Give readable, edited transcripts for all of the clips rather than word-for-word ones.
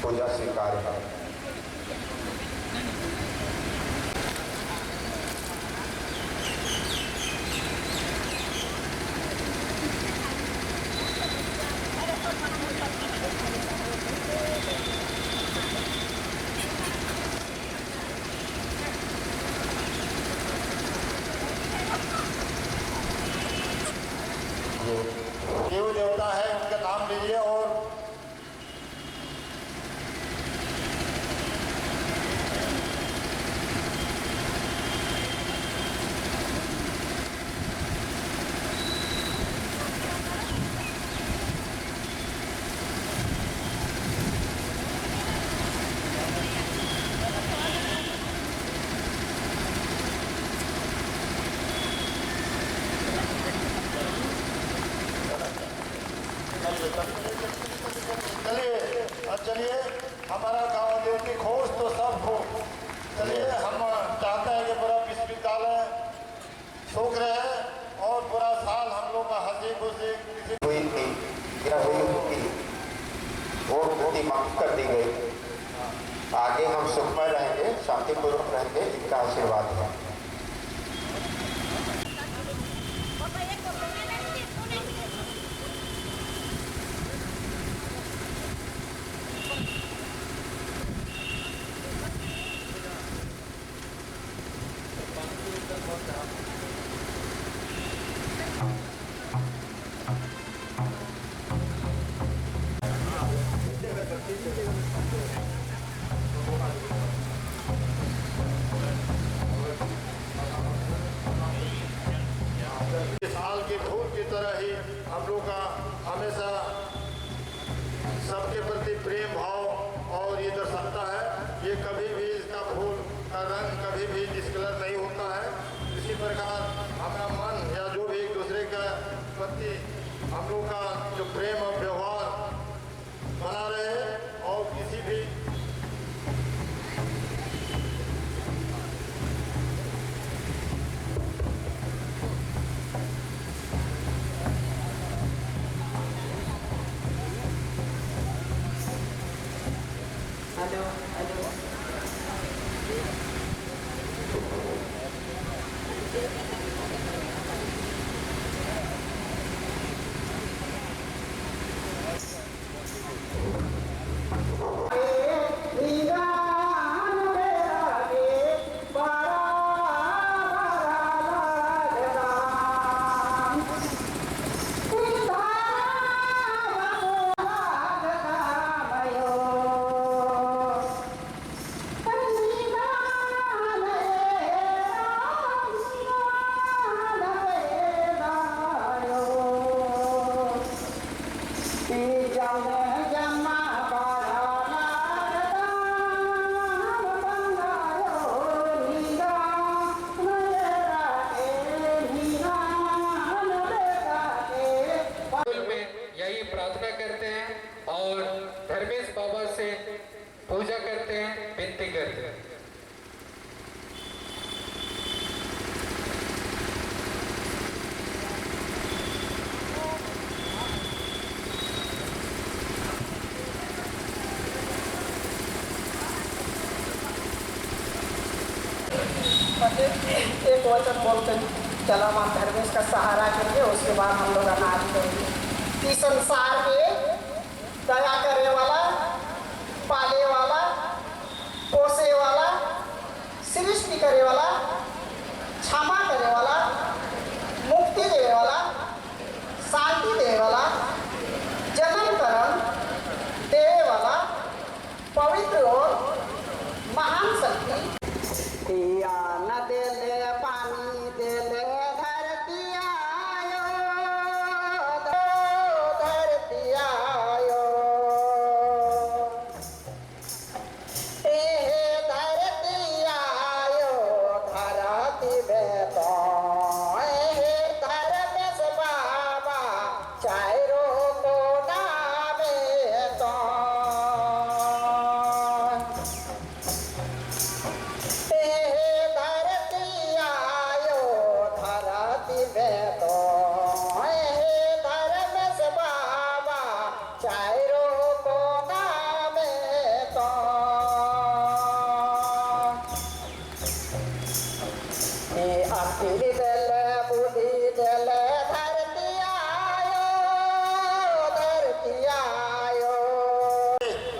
पूजा स्वीकार है। देव देवता है उनका नाम लीजिए और चलिए हमारा गांव देव की खोज तो सब हो। चलिए हम चाहते हैं कि पूरा विश्वविद्यालय सूख रहे और पूरा साल हम लोग का हंसी खुशी हुई थी या हुई थी वो पूरी माफ कर दी गई। आगे हम सुखमय रहेंगे, शांतिपूर्वक रहेंगे, इनका आशीर्वाद है। साल की फूल की तरह ही हम लोग का हमेशा सबके प्रति प्रेम भाव और ये दर्शाता है। ये कभी भी इसका फूल का रंग कभी भी डिस्कलर नहीं होता है। इसी प्रकार हमारा मन या जो भी एक दूसरे के प्रति हम लोग का जो प्रेम और व्यवहार बना रहे और किसी भी पूजा करते हैं, विनती करते हैं। एक वचन बोलते हैं, चला मां धर्मेश का सहारा करके उसके बाद हम लोग अनाज करेंगे कि संसार में दया करने वाला, पाले वाला, पोसे वाला, सृष्टि करने वाला, क्षमा करने वाला, मुक्ति देने वाला, शांति देने वाला, जन्म कर्म देने वाला, पवित्र और महान शक्ति न दे ले पानी दे ले धरती आयो, धरती आयो, धरती आयो, धरती बेतो धर्मेश बाबा चारो को नामे तो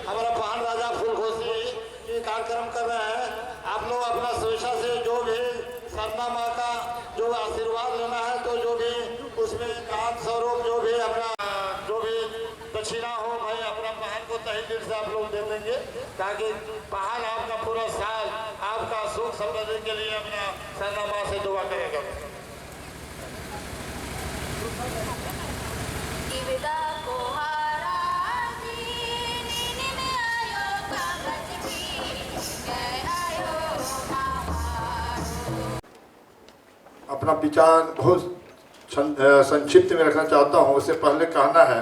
हमारा पहाड़ राजा फूलघोषी ये कार्यक्रम कर रहे हैं। आप लोग अपना स्वेच्छा से जो भी सरना माँ का जो आशीर्वाद लेना है तो जो भी उसमें दान स्वरूप जो भी अपना जो भी दक्षिणा हो भाई अपना पहाड़ को तहे दिल से आप लोग दे देंगे ताकि पहाड़ आपका पूरा साल आपका सुख समृद्धि के लिए अपना सरना माँ से दुआ करेगा। अपना विचार बहुत संक्षिप्त में रखना चाहता हूँ। उससे पहले कहना है,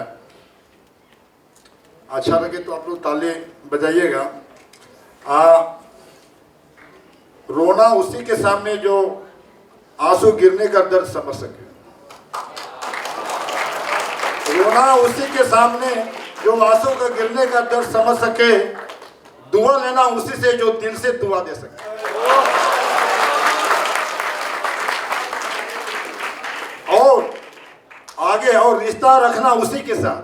अच्छा लगे तो आप लोग ताली बजाइएगा। रोना उसी के सामने जो आंसू गिरने का दर्द समझ सके। रोना उसी के सामने जो आंसू का गिरने का दर्द समझ सके। दुआ लेना उसी से जो दिल से दुआ दे सके। और आगे और रिश्ता रखना उसी के साथ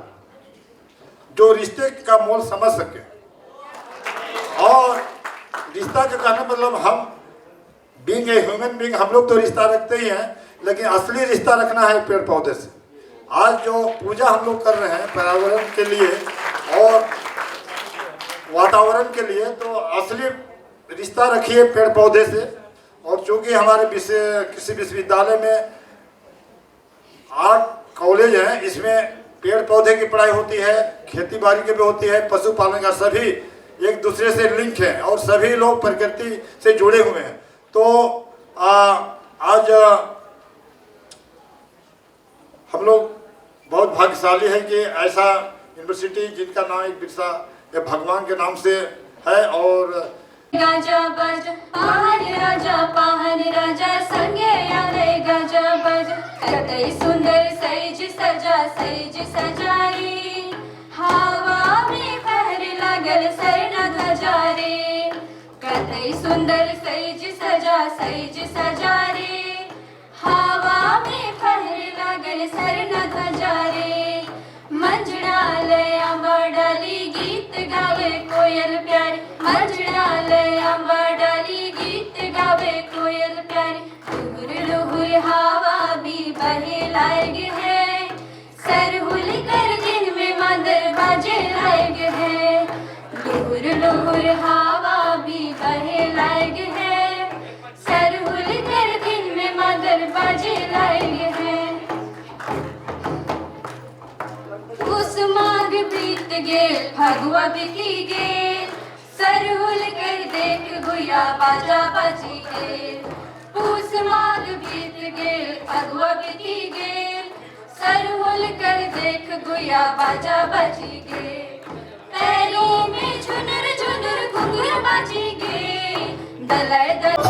जो रिश्ते का मोल समझ सके। और रिश्ता का कहने मतलब हम बीइंग ए ह्यूमन बीइंग हम लोग तो रिश्ता रखते ही हैं, लेकिन असली रिश्ता रखना है पेड़ पौधे से। आज जो पूजा हम लोग कर रहे हैं पर्यावरण के लिए और वातावरण के लिए, तो असली रिश्ता रखिए पेड़ पौधे से। और चूँकि हमारे किसी विश्वविद्यालय में 8 कॉलेज हैं, इसमें पेड़ पौधे की पढ़ाई होती है, खेती बाड़ी की भी होती है, पशुपालन का, सभी एक दूसरे से लिंक है और सभी लोग प्रकृति से जुड़े हुए हैं। तो आज हम लोग बहुत भाग्यशाली है कि ऐसा यूनिवर्सिटी जिनका नाम एक बिरसा ये भगवान के नाम से है। और गाजा बज पहाड़ राजा संगे आवे गाजा बज कतई सुंदर सैज सजाई हवा में पहर लागल सरना ध्वजा रे। कतई सुंदर सैज सजा रे हवा में पहर लागल सरना ध्वजा रे। मंजड़ालय अम्बर डाली गीत गावे कोयल प्यारी। मंजड़ालय अम्बर डाली गीत गावे कोयल प्यारी। लुहुर लुहुर हवा भी बहे लायक है। सरहुल कर दिन में मंदर बाजे लायक है। लुहुर लुहुर हवा भी बहे लायक है। सरहुल कर दिन में मंदर बाजे लायक है। उस माघ बीत गेल फगुआ बिकी गेल। सरहुल कर देख गुया बाजा बजी गेल। पूस माघ बीत गेल फगुआ बिकी गेल। सरहुल कर देख गुया बाजा बजी गेल। पैरों में झुनर झुनर बाजीगे दलाय दल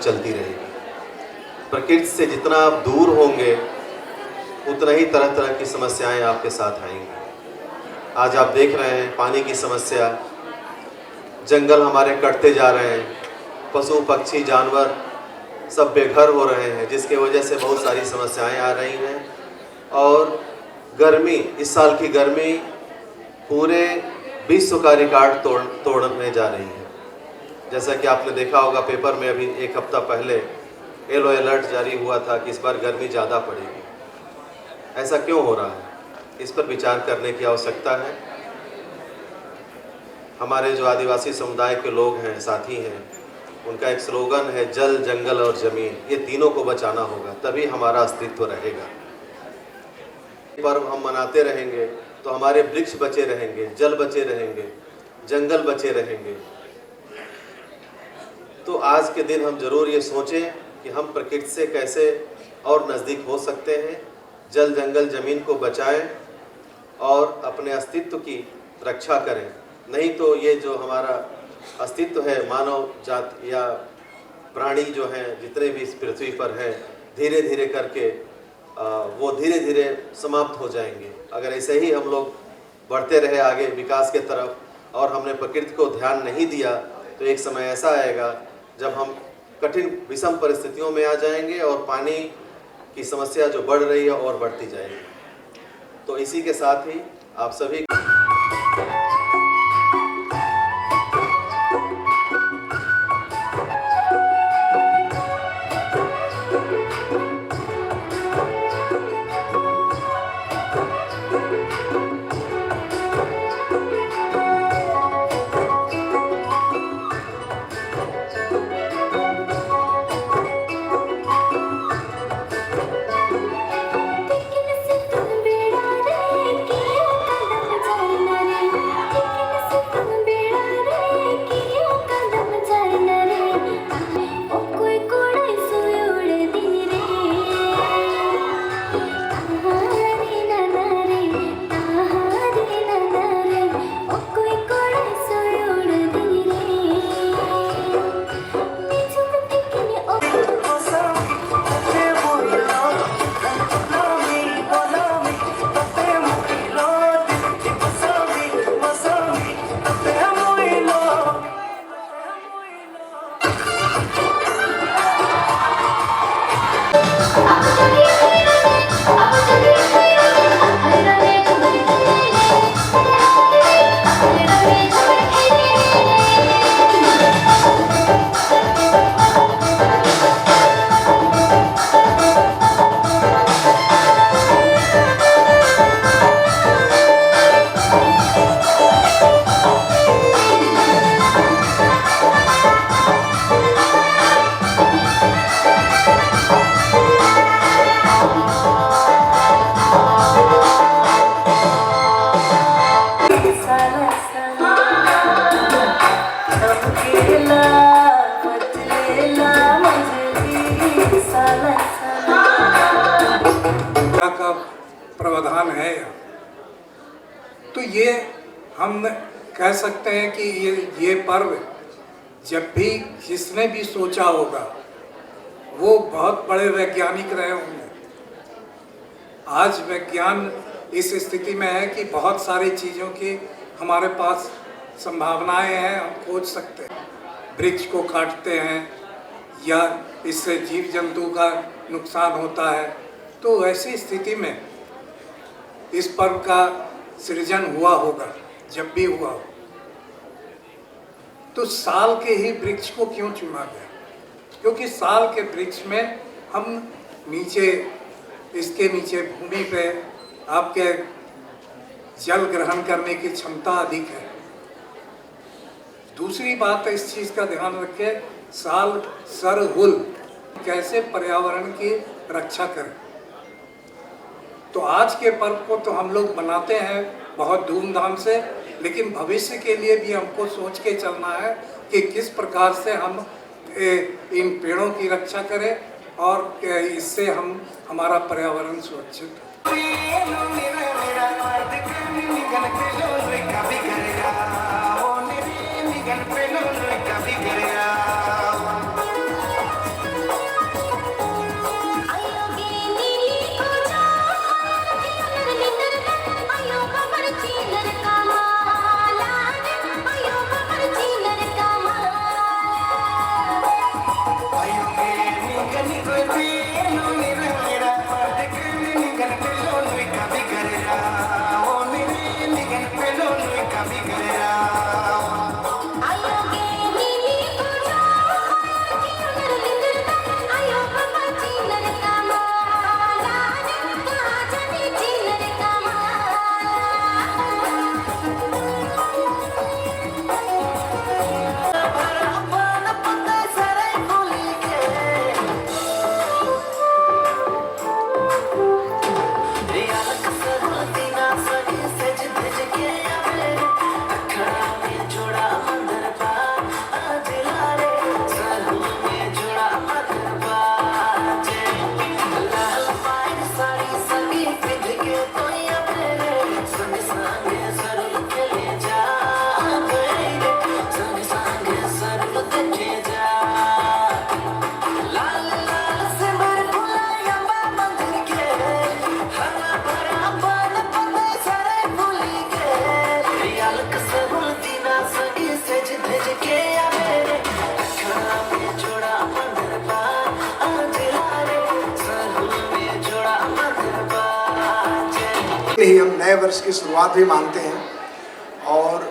चलती रहेगी। प्रकृति से जितना आप दूर होंगे उतना ही तरह तरह की समस्याएं आपके साथ आएंगी। आज आप देख रहे हैं पानी की समस्या, जंगल हमारे कटते जा रहे हैं, पशु पक्षी जानवर सब बेघर हो रहे हैं, जिसके वजह से बहुत सारी समस्याएं आ रही हैं। और गर्मी, इस साल की गर्मी पूरे विश्व का रिकॉर्ड तोड़ने जा रही है। जैसा कि आपने देखा होगा पेपर में, अभी एक हफ्ता पहले येलो अलर्ट जारी हुआ था कि इस बार गर्मी ज़्यादा पड़ेगी। ऐसा क्यों हो रहा है, इस पर विचार करने की आवश्यकता है। हमारे जो आदिवासी समुदाय के लोग हैं, साथी हैं, उनका एक स्लोगन है जल, जंगल और ज़मीन। ये तीनों को बचाना होगा, तभी हमारा अस्तित्व रहेगा। पर्व हम मनाते रहेंगे तो हमारे वृक्ष बचे रहेंगे, जल बचे रहेंगे, जंगल बचे रहेंगे। तो आज के दिन हम ज़रूर ये सोचें कि हम प्रकृति से कैसे और नज़दीक हो सकते हैं, जल, जंगल, ज़मीन को बचाएं और अपने अस्तित्व की रक्षा करें। नहीं तो ये जो हमारा अस्तित्व है, मानव जाति या प्राणी जो हैं, जितने भी इस पृथ्वी पर हैं, धीरे धीरे करके वो धीरे धीरे समाप्त हो जाएंगे। अगर ऐसे ही हम लोग बढ़ते रहे आगे विकास के तरफ और हमने प्रकृति को ध्यान नहीं दिया, तो एक समय ऐसा आएगा जब हम कठिन विषम परिस्थितियों में आ जाएंगे और पानी की समस्या जो बढ़ रही है और बढ़ती जाएगी। तो इसी के साथ ही आप सभी का प्रावधान है। तो ये हम कह सकते हैं कि ये पर्व जब भी जिसने भी सोचा होगा वो बहुत बड़े वैज्ञानिक रहे होंगे। आज विज्ञान इस स्थिति में है कि बहुत सारी चीज़ों की हमारे पास संभावनाएं हैं, हम खोज सकते हैं। वृक्ष को काटते हैं या इससे जीव जंतु का नुकसान होता है, तो ऐसी स्थिति में इस पर्व का सृजन हुआ होगा। जब भी हुआ हो तो साल के ही वृक्ष को क्यों चुना गया? क्योंकि साल के वृक्ष में हम नीचे, इसके नीचे भूमि पे आपके जल ग्रहण करने की क्षमता अधिक है। दूसरी बात इस चीज़ का ध्यान रखें, साल सरहुल कैसे पर्यावरण की रक्षा करें। तो आज के पर्व को तो हम लोग मनाते हैं बहुत धूमधाम से, लेकिन भविष्य के लिए भी हमको सोच के चलना है कि किस प्रकार से हम इन पेड़ों की रक्षा करें और इससे हम हमारा पर्यावरण सुरक्षित Kabhi हम नए वर्ष की शुरुआत भी मानते हैं, और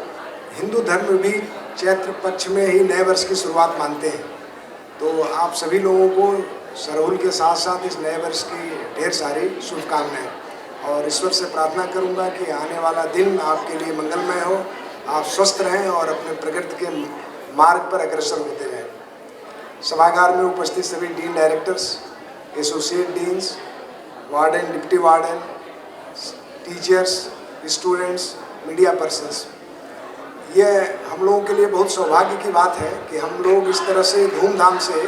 हिंदू धर्म भी चैत्र पक्ष में ही नए वर्ष की शुरुआत मानते हैं। तो आप सभी लोगों को सरहुल के साथ साथ इस नए वर्ष की ढेर सारी शुभकामनाएं, और ईश्वर से प्रार्थना करूंगा कि आने वाला दिन आपके लिए मंगलमय हो, आप स्वस्थ रहें और अपने प्रकृति के मार्ग पर अग्रसर होते रहें। सभागार में उपस्थित सभी dean directors, associate deans, warden, deputy warden, teachers, students, media persons, ये हम लोगों के लिए बहुत सौभाग्य की बात है कि हम लोग इस तरह से धूमधाम से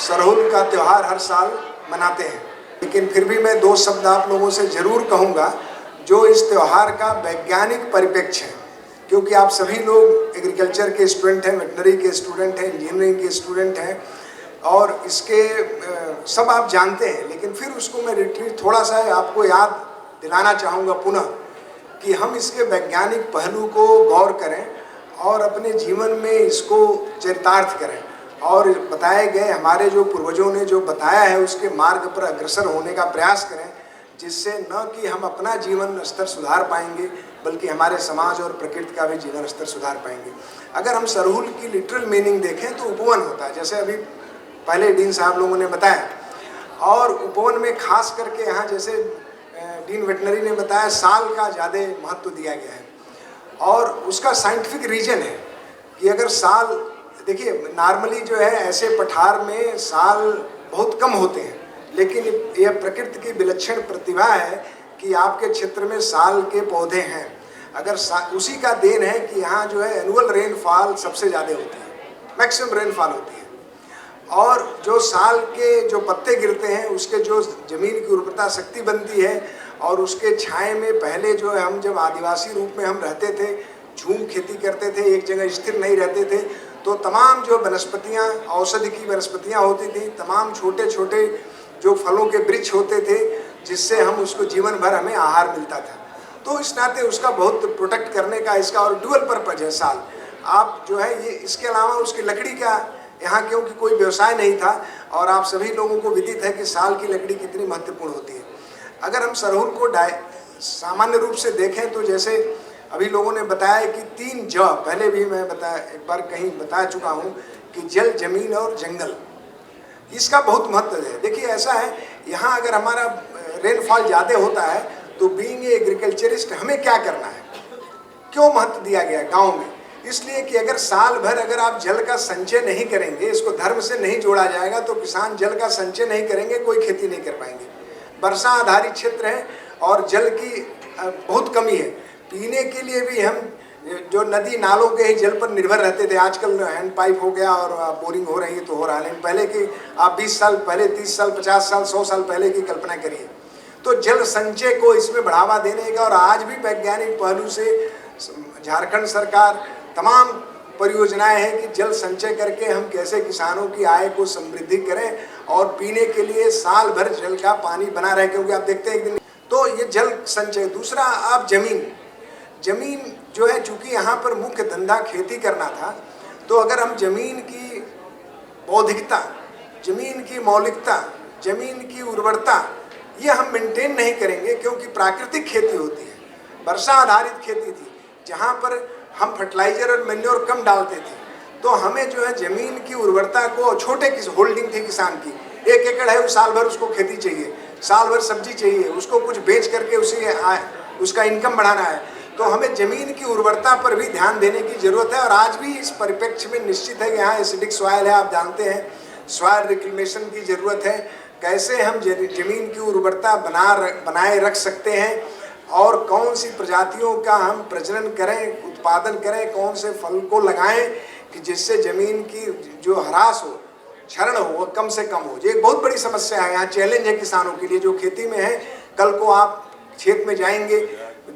सरहुल का त्यौहार हर साल मनाते हैं। लेकिन फिर भी मैं 2 शब्द आप लोगों से ज़रूर कहूँगा जो इस त्यौहार का वैज्ञानिक परिप्रेक्ष्य है, क्योंकि आप सभी लोग एग्रीकल्चर के स्टूडेंट हैं, वेटनरी के स्टूडेंट हैं, इंजीनियरिंग के स्टूडेंट हैं, और इसके सब आप जानते हैं। लेकिन फिर उसको मैं रिट्रीट थोड़ा सा आपको याद दिलाना चाहूँगा पुनः कि हम इसके वैज्ञानिक पहलू को गौर करें और अपने जीवन में इसको चरितार्थ करें, और बताए गए हमारे जो पूर्वजों ने जो बताया है उसके मार्ग पर अग्रसर होने का प्रयास करें, जिससे न कि हम अपना जीवन स्तर सुधार पाएंगे बल्कि हमारे समाज और प्रकृति का भी जीवन स्तर सुधार पाएंगे। अगर हम सरहुल की लिटरल मीनिंग देखें तो उपवन होता है, जैसे अभी पहले डीन साहब लोगों ने बताया, और उपवन में खास करके यहाँ जैसे डीन वेटनरी ने बताया साल का ज़्यादा महत्व दिया गया है, और उसका साइंटिफिक रीजन है कि अगर साल, देखिए नॉर्मली जो है ऐसे पठार में साल बहुत कम होते हैं, लेकिन यह प्रकृति की विलक्षण प्रतिभा है कि आपके क्षेत्र में साल के पौधे हैं। अगर उसी का देन है कि यहाँ जो है एनुअल रेनफॉल सबसे ज़्यादा होती है, मैक्सिमम रेनफॉल होती है, और जो साल के जो पत्ते गिरते हैं उसके जो ज़मीन की उर्वरता शक्ति बनती है, और उसके छाए में पहले जो है हम जब आदिवासी रूप में हम रहते थे, झूम खेती करते थे, एक जगह स्थिर नहीं रहते थे, तो तमाम जो वनस्पतियाँ, औषधि की वनस्पतियाँ होती थी, तमाम छोटे छोटे जो फलों के वृक्ष होते थे, जिससे हम उसको जीवन भर हमें आहार मिलता था। तो इस नाते उसका बहुत प्रोटेक्ट करने का इसका और डुअल पर्पज है साल। आप जो है ये इसके अलावा उसकी लकड़ी का यहाँ क्योंकि कोई व्यवसाय नहीं था, और आप सभी लोगों को विदित है कि साल की लकड़ी कितनी महत्वपूर्ण होती है। अगर हम सरहुल को सामान्य रूप से देखें तो जैसे अभी लोगों ने बताया कि 3 ज, पहले भी मैं एक बार कहीं बता चुका हूँ कि जल, जमीन और जंगल, इसका बहुत महत्व है। देखिए ऐसा है, यहाँ अगर हमारा रेनफॉल ज़्यादा होता है तो बीइंग ए एग्रीकल्चरिस्ट हमें क्या करना है, क्यों महत्व दिया गया गाँव में? इसलिए कि अगर साल भर अगर आप जल का संचय नहीं करेंगे, इसको धर्म से नहीं जोड़ा जाएगा, तो किसान जल का संचय नहीं करेंगे, कोई खेती नहीं कर पाएंगे। वर्षा आधारित क्षेत्र है और जल की बहुत कमी है। पीने के लिए भी हम जो नदी नालों के ही जल पर निर्भर रहते थे, आजकल हैंड पाइप हो गया और बोरिंग हो रही है तो हो रहा है, लेकिन पहले की आप 20 साल पहले, 30 साल, 50 साल, 100 साल पहले की कल्पना करिए। तो जल संचय को इसमें बढ़ावा देने का, और आज भी वैज्ञानिक पहलू से झारखंड सरकार तमाम परियोजनाएं हैं कि जल संचय करके हम कैसे किसानों की आय को समृद्धि करें और पीने के लिए साल भर जल का पानी बना रहे, क्योंकि आप देखते हैं एक दिन तो ये जल संचय। दूसरा, आप जमीन जो है, चूंकि यहाँ पर मुख्य धंधा खेती करना था, तो अगर हम जमीन की बौद्धिकता, जमीन की मौलिकता, जमीन की उर्वरता ये हम मेंटेन नहीं करेंगे, क्योंकि प्राकृतिक खेती होती है, वर्षा आधारित खेती थी, जहाँ पर हम फर्टिलाइजर और मैन्योर कम डालते थे, तो हमें जो है जमीन की उर्वरता को, छोटे की होल्डिंग थी किसान की, 1 एकड़ है, उस साल भर उसको खेती चाहिए, साल भर सब्जी चाहिए, उसको कुछ बेच करके उसका इनकम बढ़ाना है, तो हमें जमीन की उर्वरता पर भी ध्यान देने की जरूरत है। और आज भी इस परिप्रेक्ष्य में निश्चित है कि यहाँ एसिडिक सॉइल है, आप जानते हैं, सॉइल रिक्लेमेशन की जरूरत है, कैसे हम जमीन की उर्वरता बनाए रख सकते हैं, और कौन सी प्रजातियों का हम प्रजनन करें, उत्पादन करें, कौन से फल को लगाएं कि जिससे जमीन की जो ह्रास हो, क्षरण हो, वो कम से कम हो। ये एक बहुत बड़ी समस्या है, यहाँ चैलेंज है किसानों के लिए जो खेती में है। कल को आप खेत में जाएंगे,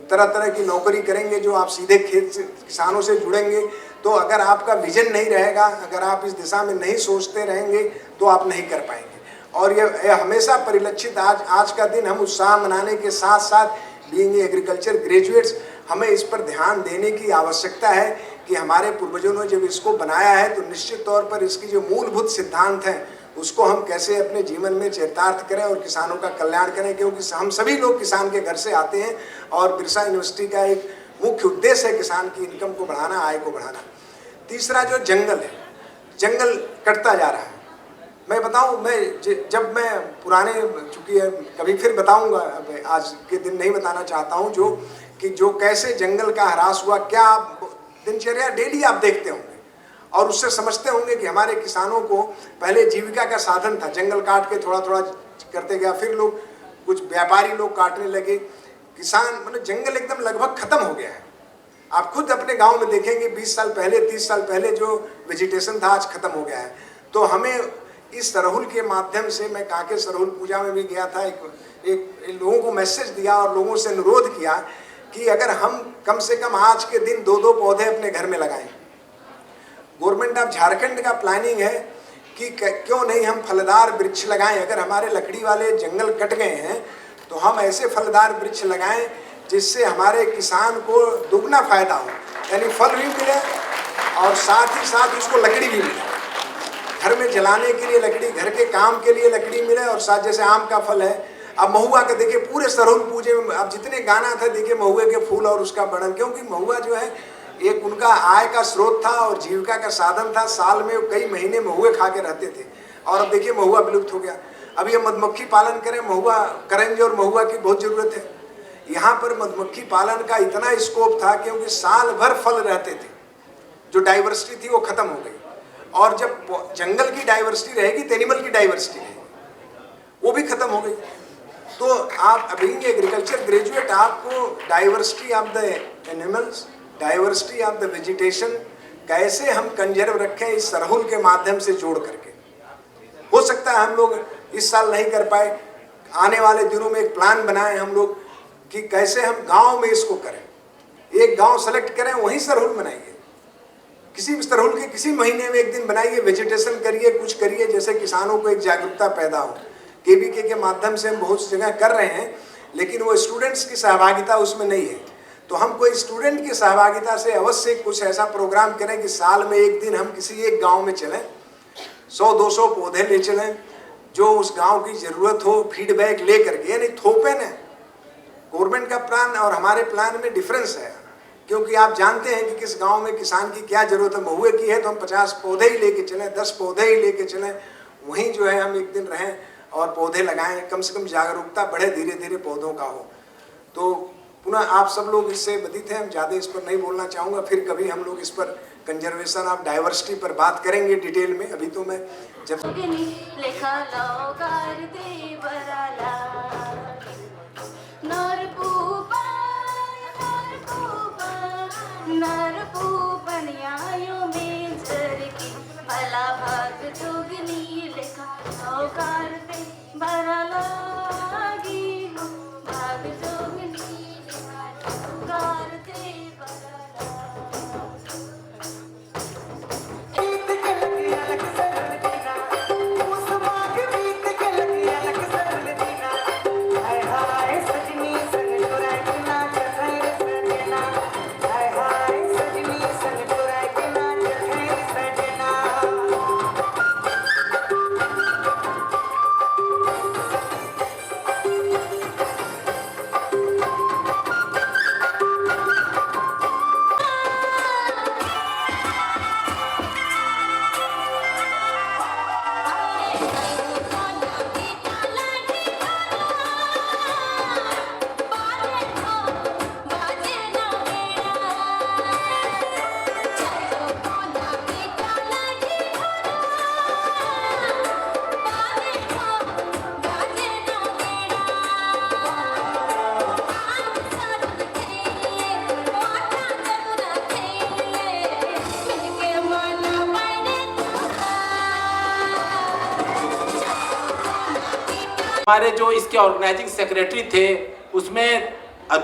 तरह तरह की नौकरी करेंगे, जो आप सीधे खेत से किसानों से जुड़ेंगे, तो अगर आपका विजन नहीं रहेगा, अगर आप इस दिशा में नहीं सोचते रहेंगे तो आप नहीं कर पाएंगे। और ये हमेशा परिलक्षित, आज का दिन हम उत्साह मनाने के साथ साथ बीइंग एग्रीकल्चर ग्रेजुएट्स हमें इस पर ध्यान देने की आवश्यकता है कि हमारे पूर्वजों ने जब इसको बनाया है तो निश्चित तौर पर इसकी जो मूलभूत सिद्धांत हैं उसको हम कैसे अपने जीवन में चरितार्थ करें और किसानों का कल्याण करें, क्योंकि हम सभी लोग किसान के घर से आते हैं और बिरसा यूनिवर्सिटी का एक मुख्य उद्देश्य है किसान की इनकम को बढ़ाना, आय को बढ़ाना। तीसरा जो जंगल है, जंगल कटता जा रहा है। मैं बताऊं, जब मैं पुराने, चूँकि कभी फिर बताऊंगा, आज के दिन नहीं बताना चाहता हूं, जो कैसे जंगल का ह्रास हुआ, क्या आप दिनचर्या डेली आप देखते होंगे और उससे समझते होंगे कि हमारे किसानों को पहले जीविका का साधन था, जंगल काट के थोड़ा थोड़ा करते गया, फिर लोग कुछ व्यापारी लोग काटने लगे, किसान मतलब जंगल एकदम लगभग खत्म हो गया है। आप खुद अपने गांव में देखेंगे 20 साल पहले 30 साल पहले जो वेजिटेशन था आज खत्म हो गया है। तो हमें इस सरहुल के माध्यम से, मैं कांके सरहुल पूजा में भी गया था, एक लोगों को मैसेज दिया और लोगों से अनुरोध किया कि अगर हम कम से कम आज के दिन 2-2 पौधे अपने घर में लगाएं। गवर्नमेंट ऑफ झारखंड का प्लानिंग है कि क्यों नहीं हम फलदार वृक्ष लगाएं। अगर हमारे लकड़ी वाले जंगल कट गए हैं तो हम ऐसे फलदार वृक्ष लगाएं जिससे हमारे किसान को दुगना फायदा हो, यानी फल भी मिले और साथ ही साथ उसको लकड़ी भी मिले, घर में जलाने के लिए लकड़ी, घर के काम के लिए लकड़ी मिले, और साथ जैसे आम का फल है, अब महुआ का देखिए पूरे सरहुल पूजे में अब जितने गाना था देखिए महुए के फूल और उसका वर्णन, क्योंकि महुआ जो है एक उनका आय का स्रोत था और जीविका का साधन था। साल में कई महीने महुए खा के रहते थे और अब देखिए महुआ विलुप्त हो गया। अब ये मधुमक्खी पालन करें, महुआ करंज और महुआ की बहुत जरूरत है। यहाँ पर मधुमक्खी पालन का इतना स्कोप था क्योंकि साल भर फल रहते थे, जो डाइवर्सिटी थी वो खत्म हो गई। और जब जंगल की डाइवर्सिटी रहेगी तो एनिमल की डाइवर्सिटी रहेगी, वो भी खत्म हो गई। तो आप अभी एग्रीकल्चर ग्रेजुएट, आपको diversity of the animals, diversity of the vegetation कैसे हम कंजर्व रखें इस सरहुल के माध्यम से जोड़ करके। हो सकता है हम लोग इस साल नहीं कर पाए, आने वाले दिनों में एक प्लान बनाएं हम लोग कि कैसे हम गांव में इसको करें। एक गांव सेलेक्ट करें, वहीं सरहुल बनाइए, किसी भी सरहुल के किसी महीने में एक दिन बनाइए, वेजिटेशन करिए, कुछ करिए, जैसे किसानों को एक जागरूकता पैदा हो। केवीके के माध्यम से हम बहुत जगह कर रहे हैं, लेकिन वो स्टूडेंट्स की सहभागिता उसमें नहीं है। तो हम कोई स्टूडेंट की सहभागिता से अवश्य कुछ ऐसा प्रोग्राम करें कि साल में एक दिन हम किसी एक गांव में चलें, 100-200 पौधे ले चलें, जो उस गांव की जरूरत हो, फीडबैक ले करके, यानी थोपे न। गवर्नमेंट का प्लान और हमारे प्लान में डिफरेंस है, क्योंकि आप जानते हैं कि किस गांव में किसान की क्या जरूरत है। महुए की है तो हम 50 पौधे ही लेके चलें, 10 पौधे ही लेके चलें, वहीं जो है हम एक दिन रहें और पौधे लगाएं, कम से कम जागरूकता बढ़े, धीरे धीरे पौधों का हो। तो पुनः आप सब लोग इससे बधित हैं, हम ज़्यादा इस पर नहीं बोलना चाहूँगा, फिर कभी हम लोग इस पर कंजर्वेशन ऑफ डाइवर्सिटी पर बात करेंगे डिटेल में। अभी तो मैं जब भला भाग जोगनी लेखा करते बरा लागी, भाग जोगनी लेखा करते बरा हमारे जो इसके ऑर्गेनाइजिंग सेक्रेटरी थे उसमें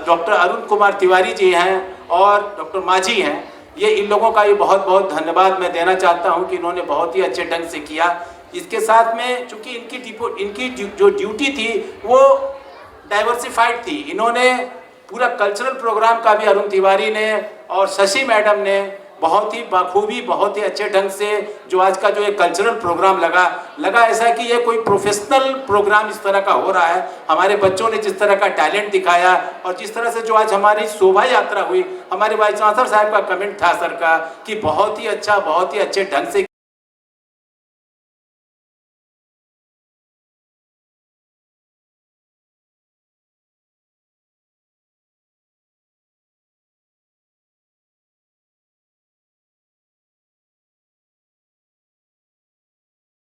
डॉक्टर अरुण कुमार तिवारी जी हैं और डॉक्टर माझी हैं। ये इन लोगों का ये बहुत बहुत धन्यवाद मैं देना चाहता हूं कि इन्होंने बहुत ही अच्छे ढंग से किया। इसके साथ में चूंकि इनकी जो ड्यूटी थी वो डाइवर्सिफाइड थी, इन्होंने पूरा कल्चरल प्रोग्राम का भी अरुण तिवारी ने और शशि मैडम ने बहुत ही बखूबी, बहुत ही अच्छे ढंग से जो आज का जो एक कल्चरल प्रोग्राम लगा ऐसा कि ये कोई प्रोफेशनल प्रोग्राम इस तरह का हो रहा है। हमारे बच्चों ने जिस तरह का टैलेंट दिखाया और जिस तरह से जो आज हमारी शोभा यात्रा हुई, हमारे वाइस चांसलर साहब का कमेंट था सर का कि बहुत ही अच्छा, बहुत ही अच्छे ढंग से